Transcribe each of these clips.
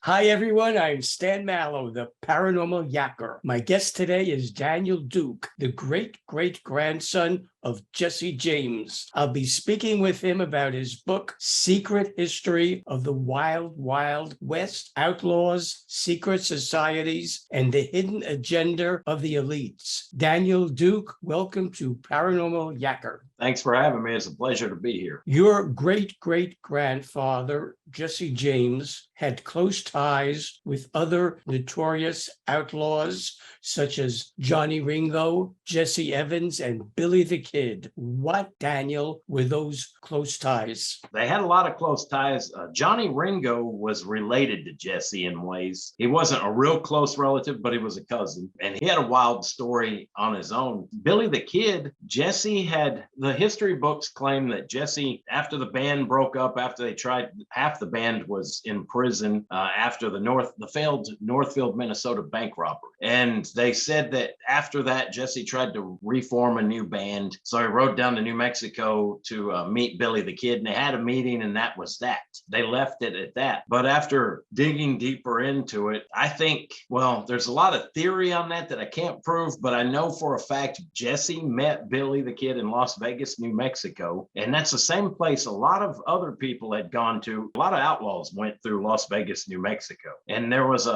Hi, everyone. I'm Stan Mallow, the paranormal yacker. My guest today is Daniel Duke, the great-great-grandson of Jesse James. I'll be speaking with him about his book, Secret History of the Wild Wild West, Outlaws, Secret Societies, and the Hidden Agenda of the Elites. Daniel Duke, welcome to Paranormal Yacker. Thanks for having me. It's a pleasure to be here. Your great-great-grandfather, Jesse James, had close ties with other notorious outlaws such as Johnny Ringo, Jesse Evans, and Billy the Kid. What, Daniel, were those close ties? They had a lot of close ties. Johnny Ringo was related to Jesse in ways. He wasn't a real close relative, but he was a cousin. And he had a wild story on his own. Billy the Kid, Jesse had, the history books claim that Jesse, after the band broke up, after they tried, half the band was in prison after the failed Northfield, Minnesota bank robbery. And they said that after that, Jesse tried to reform a new band. So he rode down to New Mexico to meet Billy the Kid, and they had a meeting, and that was that. They left it at that. But after digging deeper into it, I think, well, there's a lot of theory on that I can't prove, but I know for a fact Jesse met Billy the Kid in Las Vegas, New Mexico. And that's the same place a lot of other people had gone to. A lot of outlaws went through Las Vegas, New Mexico. And there was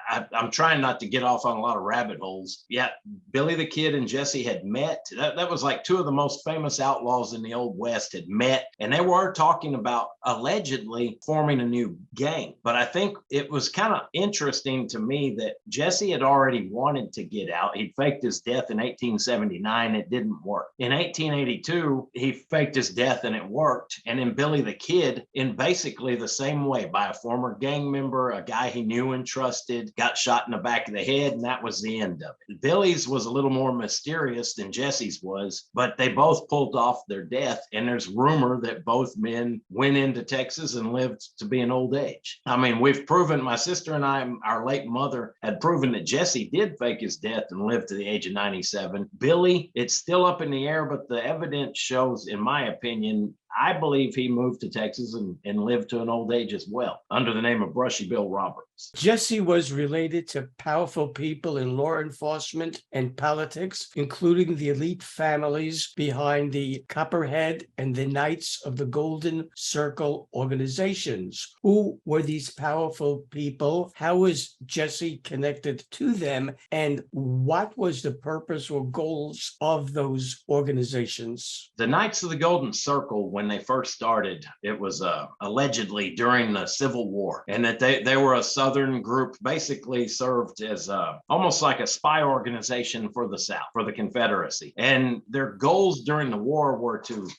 I'm trying not to get off on a lot of rabbit holes. Yeah, Billy the Kid and Jesse had met. That was like two of the most famous outlaws in the Old West had met. And they were talking about allegedly forming a new gang. But I think it was kind of interesting to me that Jesse had already wanted to get out. He'd faked his death in 1879. It didn't work. In 1882, he faked his death and it worked. And in Billy the Kid, in basically the same way, by a former gang member, a guy he knew and trusted, got shot in the back of the head, and that was the end of it. Billy's was a little more mysterious than Jesse's was, but they both pulled off their death, and there's rumor that both men went into Texas and lived to be an old age. I mean, we've proven, my sister and I, our late mother, had proven that Jesse did fake his death and lived to the age of 97. Billy, it's still up in the air, but the evidence shows, in my opinion, I believe he moved to Texas and lived to an old age as well, under the name of Brushy Bill Roberts. Jesse was related to powerful people in law enforcement and politics, including the elite families behind the Copperhead and the Knights of the Golden Circle organizations. Who were these powerful people? How was Jesse connected to them? And what was the purpose or goals of those organizations? The Knights of the Golden Circle, when they first started, it was allegedly during the Civil War, and that they were a Southern group, basically served as almost like a spy organization for the South, for the Confederacy. And their goals during the war were to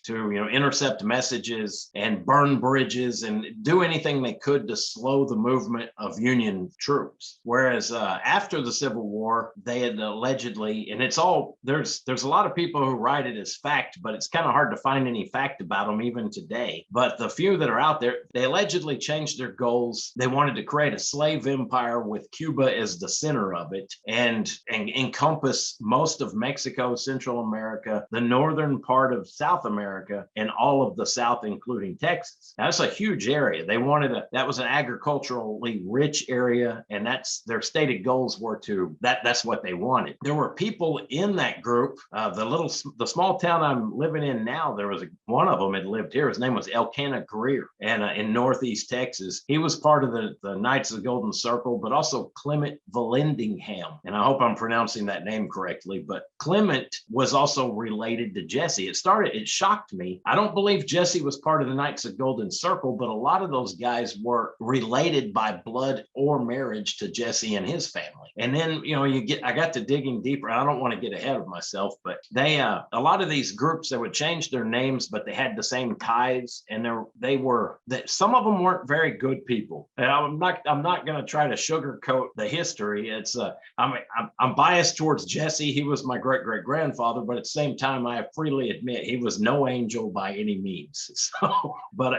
intercept messages and burn bridges and do anything they could to slow the movement of Union troops. Whereas after the Civil War, they had allegedly, and it's all, there's a lot of people who write it as fact, but it's kind of hard to find any fact about them even today. But the few that are out there, they allegedly changed their goals. They wanted to create a slave empire with Cuba as the center of it and encompass most of Mexico, Central America, the northern part of South America, and all of the South, including Texas. That's a huge area. They wanted that was an agriculturally rich area, and that's their stated goals were that's what they wanted. There were people in that group. The small town I'm living in now, there was one of them had lived here. His name was Elkanah Greer, and in Northeast Texas. He was part of the Knights of the Golden Circle, but also Clement Vallandigham. And I hope I'm pronouncing that name correctly, but Clement was also related to Jesse. It shocked me. I don't believe Jesse was part of the Knights of Golden Circle, but a lot of those guys were related by blood or marriage to Jesse and his family. And then, I got to digging deeper. I don't want to get ahead of myself, but a lot of these groups, they would change their names, but they had the same ties, and some of them weren't very good people. And I'm not going to try to sugarcoat the history. It's I'm biased towards Jesse. He was my great-great-grandfather, but at the same time, I freely admit he was no angel by any means.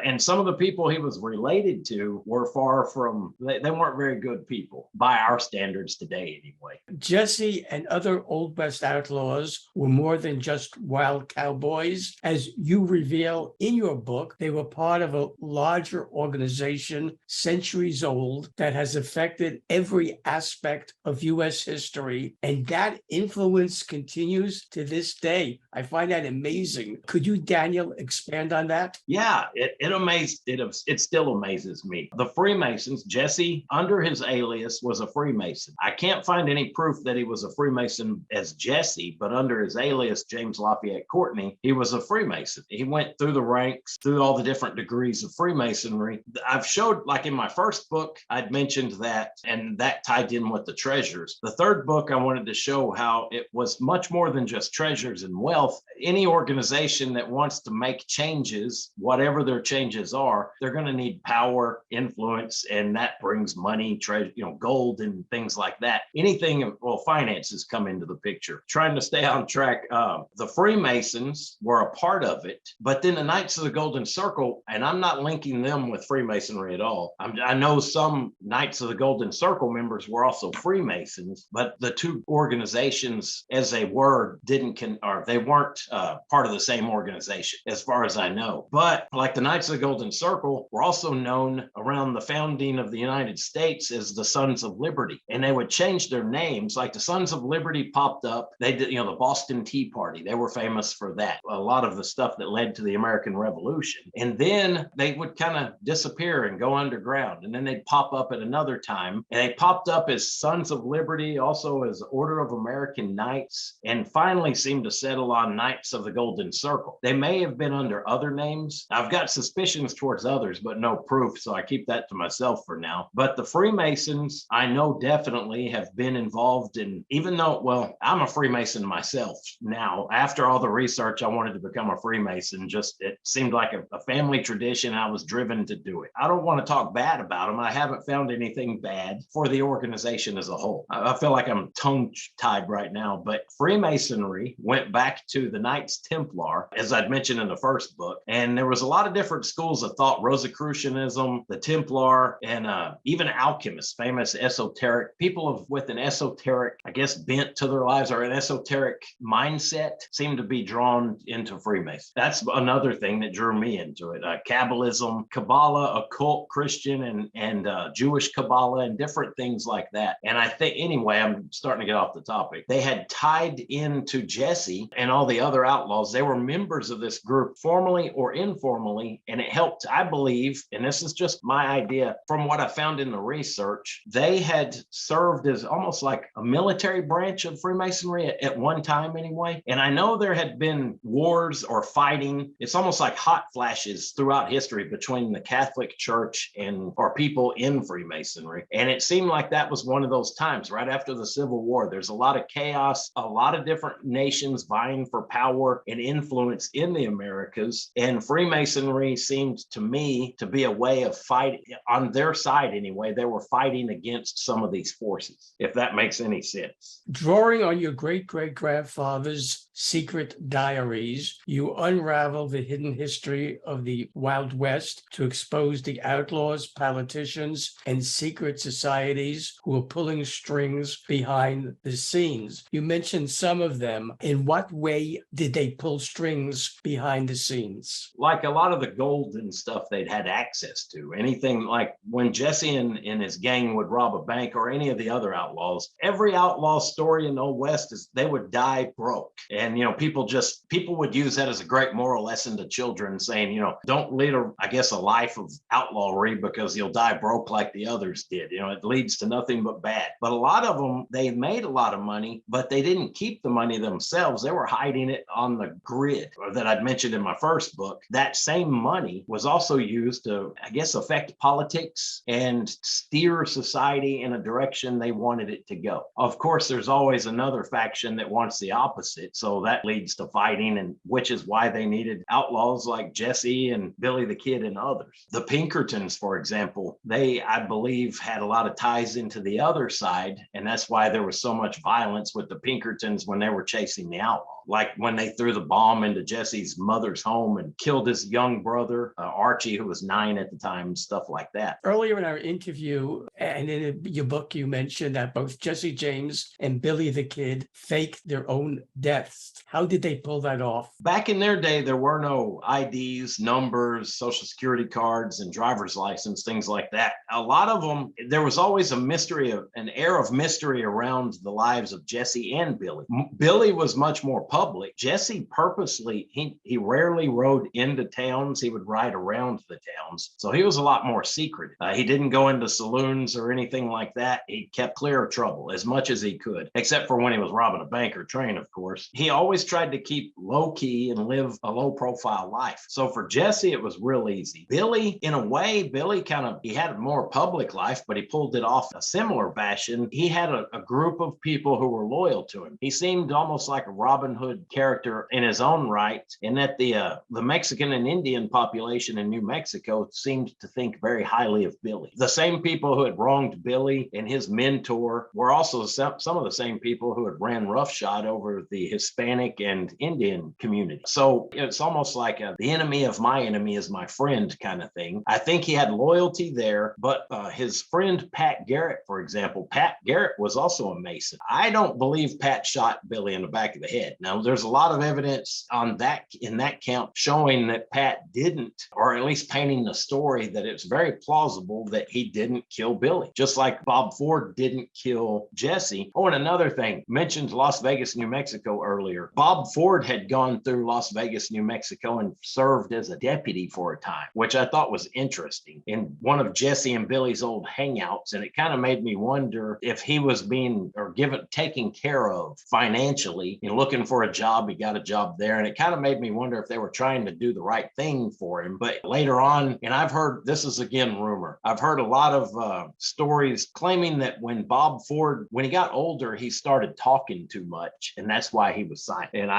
And some of the people he was related to were far from, they weren't very good people by our standards today anyway. Jesse and other Old West outlaws were more than just wild cowboys. As you reveal Daniel, in your book, they were part of a larger organization, centuries old, that has affected every aspect of U.S. history. And that influence continues to this day. I find that amazing. Could you, Daniel, expand on that? Yeah, it still amazes me. The Freemasons, Jesse, under his alias, was a Freemason. I can't find any proof that he was a Freemason as Jesse, but under his alias, James Lafayette Courtney, he was a Freemason. He went through the ranks, through all the different degrees of Freemasonry. I've showed, like in my first book, I'd mentioned that, and that tied in with the treasures. The third book, I wanted to show how it was much more than just treasures and wealth. Any organization that wants to make changes, whatever their changes are, they're going to need power, influence, and that brings money, treasure, gold and things like that. Anything, well, finances come into the picture. Trying to stay on track. The Freemasons were a part of it, but then the Knights of the Golden Circle, and I'm not linking them with Freemasonry at all. I know some Knights of the Golden Circle members were also Freemasons, but the two organizations, as they were, they weren't part of the same organization, as far as I know. But like the Knights of the Golden Circle were also known around the founding of the United States as the Sons of Liberty, and they would change their names. Like the Sons of Liberty popped up. They did, the Boston Tea Party. They were famous for that. A lot of the stuff that led to the American Revolution. And then they would kind of disappear and go underground. And then they'd pop up at another time. And they popped up as Sons of Liberty, also as Order of American Knights, and finally seemed to settle on Knights of the Golden Circle. They may have been under other names. I've got suspicions towards others, but no proof, so I keep that to myself for now. But the Freemasons, I know definitely have been involved in, even though, well, I'm a Freemason myself now. After all the research, I wanted to become a Freemason. It seemed like a family tradition. I was driven to do it. I don't want to talk bad about them. I haven't found anything bad for the organization as a whole. I feel like I'm tongue-tied right now, but Freemasonry went back to the Knights Templar, as I'd mentioned in the first book, and there was a lot of different schools of thought: Rosicrucianism, the Templar, and even alchemists, famous esoteric people with an esoteric, I guess, bent to their lives, or an esoteric mindset, seem to be drawn into Freemasons. That's another thing that drew me into it. Kabbalism, Kabbalah, occult, Christian, and Jewish Kabbalah, and different things like that. And I think, anyway, I'm starting to get off the topic. They had tied into Jesse and all the other outlaws. They were members of this group, formally or informally, and it helped, I believe, and this is just my idea from what I found in the research, they had served as almost like a military branch of Freemasonry at one time anyway. And I know there had been wars or fighting. It's almost like hot flashes throughout history between the Catholic Church or people in Freemasonry. And it seemed like that was one of those times right after the Civil War. There's a lot of chaos, a lot of different nations vying for power and influence in the Americas. And Freemasonry seemed to me to be a way of fighting, on their side anyway. They were fighting against some of these forces, if that makes any sense. Drawing on your great-great-grandfather's secret diaries, you unravel the hidden history of the Wild West to expose the outlaws, politicians, and secret societies who were pulling strings behind the scenes. You mentioned some of them. In what way did they pull strings behind the scenes? Like a lot of the gold and stuff they'd had access to. Anything like when Jesse and his gang would rob a bank, or any of the other outlaws, every outlaw story in the Old West is they would die broke. And, people would use that as a great moral lesson to children, saying, don't lead a life of outlawry because you'll die broke like the others did. It leads to nothing but bad. But a lot of them, they made a lot of money, but they didn't keep the money themselves. They were hiding it on the grid that I'd mentioned in my first book. That same money was also used to, affect politics and steer society in a direction they wanted it to go. Of course, there's always another faction that wants the opposite. So that leads to fighting, and which is why they needed outlaws like Jesse and Billy the Kid and others. The Pinkertons, for example, they, I believe, had a lot of ties into the other side, and that's why there was so much violence with the Pinkertons when they were chasing the outlaw. Like when they threw the bomb into Jesse's mother's home and killed his young brother, Archie, who was 9 at the time, stuff like that. Earlier in our interview and in your book, you mentioned that both Jesse James and Billy the Kid faked their own deaths. How did they pull that off? Back in their day, there were know IDs, numbers, social security cards, and driver's license, things like that. A lot of them, there was always a mystery, an air of mystery around the lives of Jesse and Billy. Billy was much more public. Jesse purposely, he rarely rode into towns. He would ride around the towns. So he was a lot more secret. He didn't go into saloons or anything like that. He kept clear of trouble as much as he could, except for when he was robbing a bank or train, of course. He always tried to keep low key and live a low profile life. So for Jesse, it was real easy. Billy, in a way, Billy he had a more public life, but he pulled it off a similar fashion. He had a group of people who were loyal to him. He seemed almost like a Robin Hood character in his own right, in that the Mexican and Indian population in New Mexico seemed to think very highly of Billy. The same people who had wronged Billy and his mentor were also some of the same people who had ran roughshod over the Hispanic and Indian community. So it's almost like the enemy of my enemy is my friend kind of thing. I think he had loyalty there, but his friend Pat Garrett, for example, Pat Garrett was also a Mason. I don't believe Pat shot Billy in the back of the head. Now, there's a lot of evidence on that in that count showing that Pat didn't, or at least painting the story that it's very plausible that he didn't kill Billy, just like Bob Ford didn't kill Jesse. Oh, and another thing, mentioned Las Vegas, New Mexico earlier. Bob Ford had gone through Las Vegas, New Mexico and served as a deputy for a time, which I thought was interesting in one of Jesse and Billy's old hangouts. And it kind of made me wonder if he was being or taken care of financially and looking for a job. He got a job there. And it kind of made me wonder if they were trying to do the right thing for him. But later on, and I've heard, this is again rumor, I've heard a lot of stories claiming that when Bob Ford, when he got older, he started talking too much. And that's why he was signed. And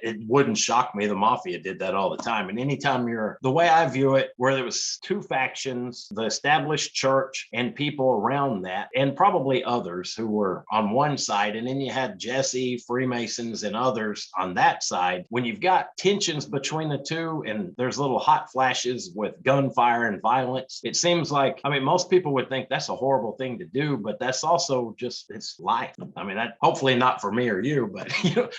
it wouldn't shock me. The mafia did that all the time. And anytime the way I view it, where there was two factions, the established church and people around that, and probably others who were on one side, and then you had Jesse, Freemasons, and others on that side. When you've got tensions between the two and there's little hot flashes with gunfire and violence, it seems like, I mean, most people would think that's a horrible thing to do, but that's also just, it's life. I mean, that hopefully not for me or you, but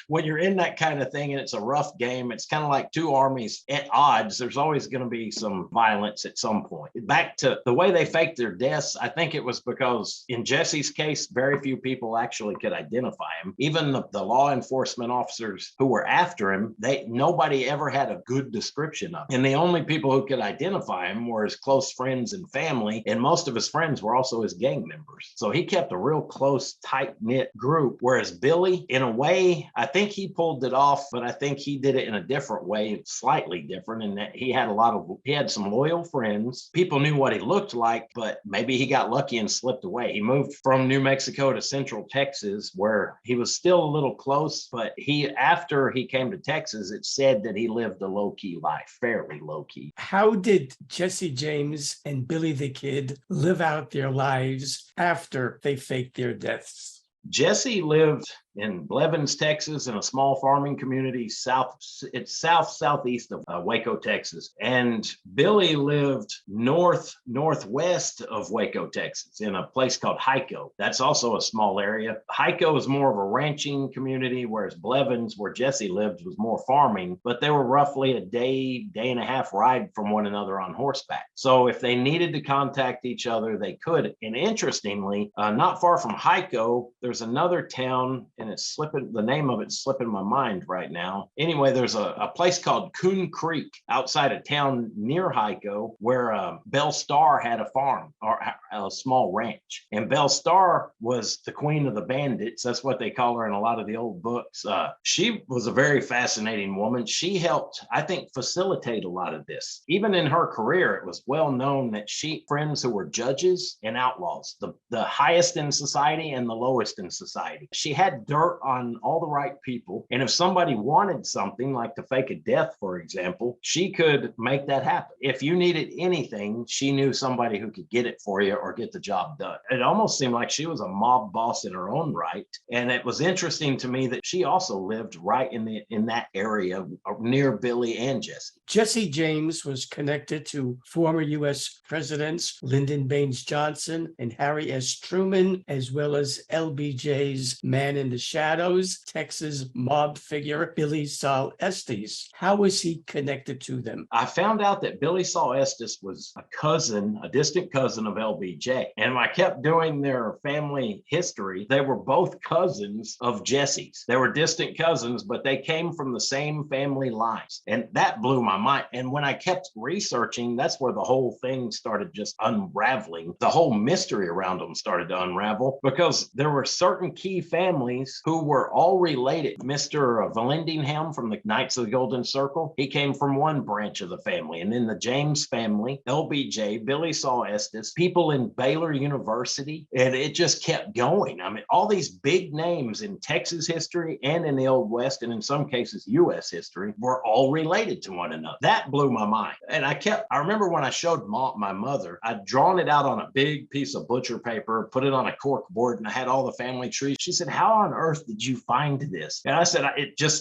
when you're in that kind of thing and it's a rough game, it's kind of like two armies at odds. There's always going to be some violence at some point. Back to the way they faked their deaths, I think it was because in Jesse's case, very few people actually could identify him. Even the law enforcement officers who were after him, nobody ever had a good description of him. And the only people who could identify him were his close friends and family, and most of his friends were also his gang members. So he kept a real close, tight-knit group, whereas Billy, in a way, I think he pulled it off, but I think he did it in a different way, slightly different, in that he had some loyal friends. People knew what he looked like, but maybe he got lucky and slipped away. He moved from New Mexico to Central Texas, where he was still a little close, but after he came to Texas, it said that he lived a low-key life, fairly low-key. How did Jesse James and Billy the Kid live out their lives after they faked their deaths? Jesse lived in Blevins, Texas, in a small farming community southeast of Waco, Texas. And Billy lived northwest of Waco, Texas, in a place called Hico. That's also a small area. Hico is more of a ranching community, whereas Blevins, where Jesse lived, was more farming, but they were roughly a day and a half ride from one another on horseback. So if they needed to contact each other, they could. And interestingly, not far from Hico, there's another town, and the name of it's slipping my mind right now. Anyway, there's a place called Coon Creek outside of town near Hico, where Belle Starr had a farm or a small ranch. And Belle Starr was the queen of the bandits. That's what they call her in a lot of the old books. She was a very fascinating woman. She helped, I think, facilitate a lot of this. Even in her career, it was well known that friends who were judges and outlaws, the highest in society and the lowest in society. She had dirt on all the right people. And if somebody wanted something like to fake a death, for example, she could make that happen. If you needed anything, she knew somebody who could get it for you or get the job done. It almost seemed like she was a mob boss in her own right. And it was interesting to me that she also lived right in that area near Billy and Jesse. Jesse James was connected to former U.S. Presidents Lyndon Baines Johnson and Harry S. Truman, as well as LBJ's man in the shadows, Texas mob figure Billy Sol Estes. How was he connected to them? I found out that Billy Sol Estes was a distant cousin of LBJ. And when I kept doing their family history, they were both cousins of Jesse's. They were distant cousins, but they came from the same family lines. And that blew my mind. And when I kept researching, that's where the whole thing started just unraveling. The whole mystery around them started to unravel because there were certain key families who were all related. Mr. Vallandigham from the Knights of the Golden Circle, he came from one branch of the family. And then the James family, LBJ, Billy Sol Estes, people in Baylor University, and it just kept going. I mean, all these big names in Texas history and in the Old West, and in some cases, U.S. history, were all related to one another. That blew my mind. And I remember when I showed my mother, I'd drawn it out on a big piece of butcher paper, put it on a cork board, and I had all the family trees. She said, "How on earth did you find this?" And I said,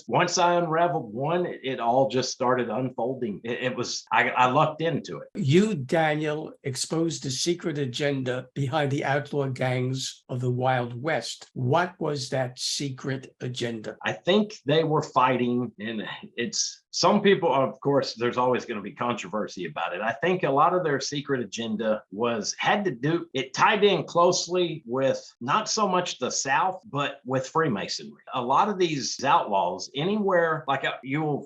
once I unraveled one, it all just started unfolding. I lucked into it. You, Daniel, exposed the secret agenda behind the outlaw gangs of the Wild West. What was that secret agenda? I think they were fighting, and some people, of course, there's always going to be controversy about it. I think a lot of their secret agenda it tied in closely with not so much the South, but with Freemasonry. A lot of these outlaws, anywhere,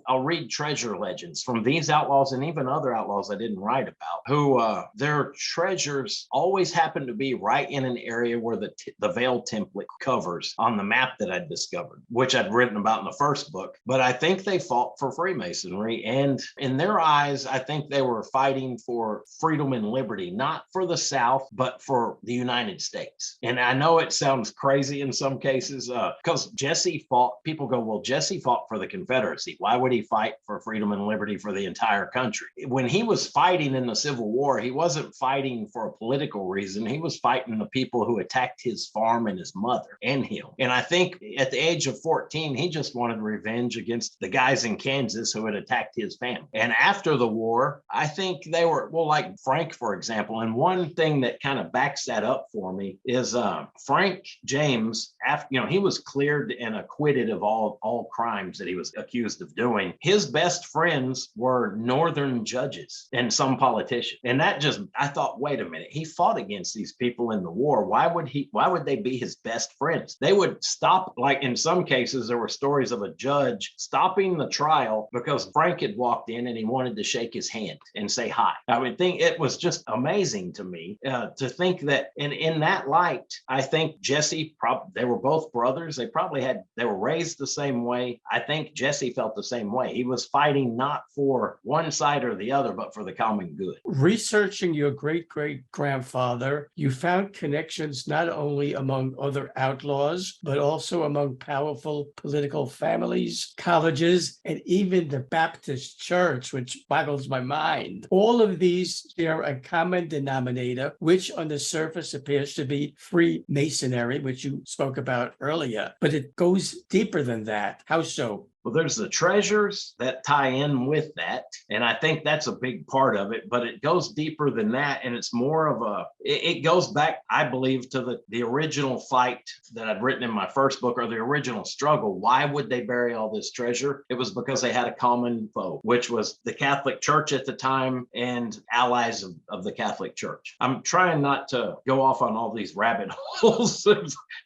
I'll read treasure legends from these outlaws and even other outlaws I didn't write about, who their treasures always happen to be right in an area where the Veil template covers on the map that I'd discovered, which I'd written about in the first book. But I think they fought for Freemasonry, and in their eyes, I think they were fighting for freedom and liberty, not for the South, but for the United States. And I know it sounds crazy in some cases because Jesse fought. People go, "Well, Jesse fought for the Confederacy. Why would he fight for freedom and liberty for the entire country?" When he was fighting in the Civil War, he wasn't fighting for a political reason. He was fighting the people who attacked his farm and his mother and him. And I think at the age of 14, he just wanted revenge against the guys in Kansas who had attacked his family. And after the war, I think they were, like Frank, for example. And one thing that kind of backs that up for me is Frank James, after he was cleared and acquitted of all crimes that he was accused of doing. His best friends were Northern judges and some politicians. And I thought, wait a minute, he fought against these people in the war. Why would they be his best friends? They would stop, like in some cases, there were stories of a judge stopping the trial because Frank had walked in and he wanted to shake his hand and say hi. I would think it was just amazing to me to think that in that light, I think Jesse, they were both brothers. They were raised the same way. I think Jesse felt the same way. He was fighting not for one side or the other, but for the common good. Researching your great-great-grandfather, you found connections not only among other outlaws, but also among powerful political families, colleges, and even the Baptist Church, which boggles my mind. All of these share a common denominator, which on the surface appears to be Freemasonry, which you spoke about earlier, but it goes deeper than that. How so? Well, there's the treasures that tie in with that. And I think that's a big part of it, but it goes deeper than that. And it's more of it goes back, I believe, to the original fight that I'd written in my first book, or the original struggle. Why would they bury all this treasure? It was because they had a common foe, which was the Catholic Church at the time and allies of the Catholic Church. I'm trying not to go off on all these rabbit holes.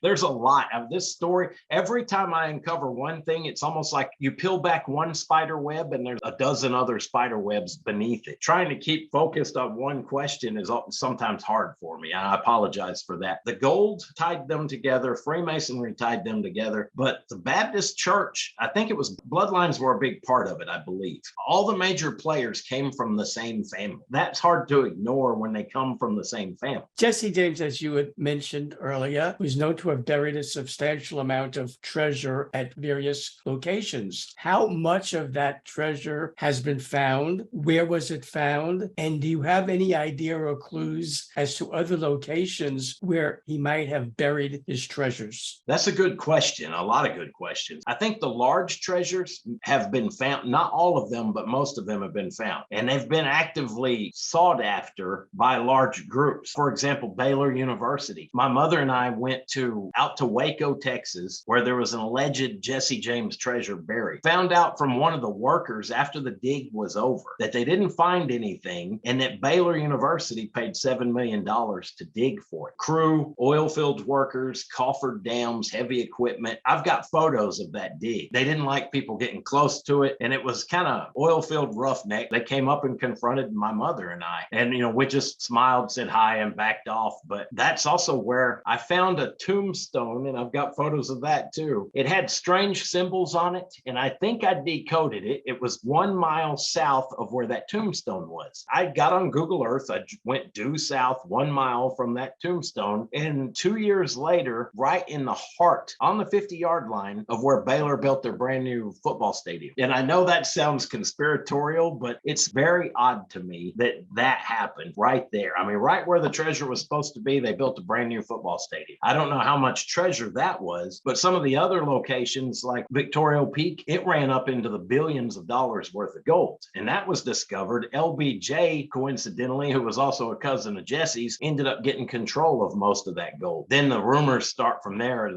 There's a lot of this story. Every time I uncover one thing, it's almost like you peel back one spider web and there's a dozen other spider webs beneath it. Trying to keep focused on one question is sometimes hard for me. I apologize for that. The gold tied them together. Freemasonry tied them together. But the Baptist Church, I think it was bloodlines were a big part of it, I believe. All the major players came from the same family. That's hard to ignore when they come from the same family. Jesse James, as you had mentioned earlier, was known to have buried a substantial amount of treasure at various locations. locations. How much of that treasure has been found? Where was it found? And do you have any idea or clues as to other locations where he might have buried his treasures? That's a good question. A lot of good questions. I think the large treasures have been found, not all of them, but most of them have been found. And they've been actively sought after by large groups. For example, Baylor University. My mother and I went out to Waco, Texas, where there was an alleged Jesse James treasure buried. Found out from one of the workers after the dig was over that they didn't find anything and that Baylor University paid $7 million to dig for it. Crew, oil field workers, coffered dams, heavy equipment. I've got photos of that dig. They didn't like people getting close to it, and it was kind of oil field roughneck. They came up and confronted my mother and I, and we just smiled, said hi, and backed off. But that's also where I found a tombstone, and I've got photos of that too. It had strange symbols on it, and I think I decoded it. It was 1 mile south of where that tombstone was. I got on Google Earth. I went due south 1 mile from that tombstone, and 2 years later, right in the heart, on the 50-yard line of where Baylor built their brand new football stadium. And I know that sounds conspiratorial, but it's very odd to me that that happened right there. I mean, right where the treasure was supposed to be, they built a brand new football stadium. I don't know how much treasure that was, but some of the other locations like Victoria Peak, it ran up into the billions of dollars worth of gold. And that was discovered. LBJ, coincidentally, who was also a cousin of Jesse's, ended up getting control of most of that gold. Then the rumors start from there.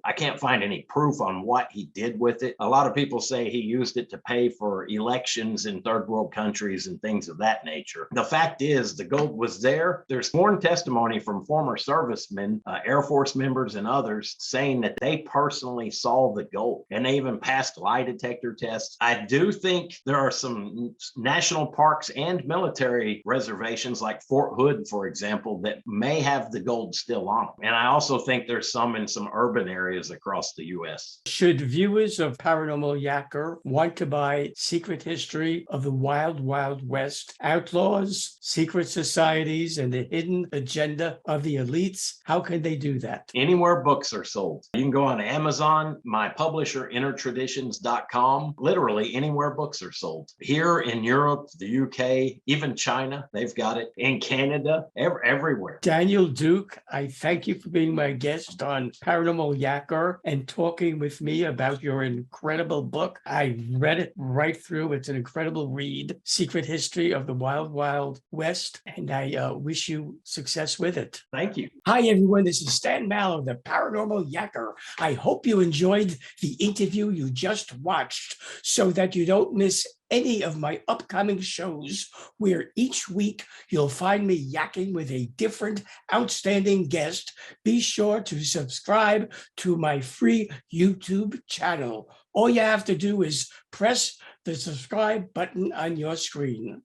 I can't find any proof on what he did with it. A lot of people say he used it to pay for elections in third world countries and things of that nature. The fact is, the gold was there. There's sworn testimony from former servicemen, Air Force members, and others saying that they personally saw the gold, and they even passed lie detector tests. I do think there are some national parks and military reservations like Fort Hood, for example, that may have the gold still on them. And I also think there's some in some urban areas across the U.S. Should viewers of Paranormal Yacker want to buy Secret History of the Wild Wild West, Outlaws, Secret Societies, and the Hidden Agenda of the Elites, how can they do that? Anywhere books are sold. You can go on Amazon, my publisher, InnerTraditions.com. Literally anywhere books are sold. Here in Europe, the UK, even China, they've got it. In Canada, everywhere. Daniel Duke, I thank you for being my guest on Paranormal Yacker and talking with me about your incredible book. I read it right through. It's an incredible read, Secret History of the Wild Wild West, and I wish you success with it. Thank you. Hi, everyone. This is Stan Mallow, the Paranormal Yacker. I hope you enjoyed the interview you just watched so that you don't miss any of my upcoming shows, where each week you'll find me yakking with a different outstanding guest. Be sure to subscribe to my free YouTube channel. All you have to do is press the subscribe button on your screen.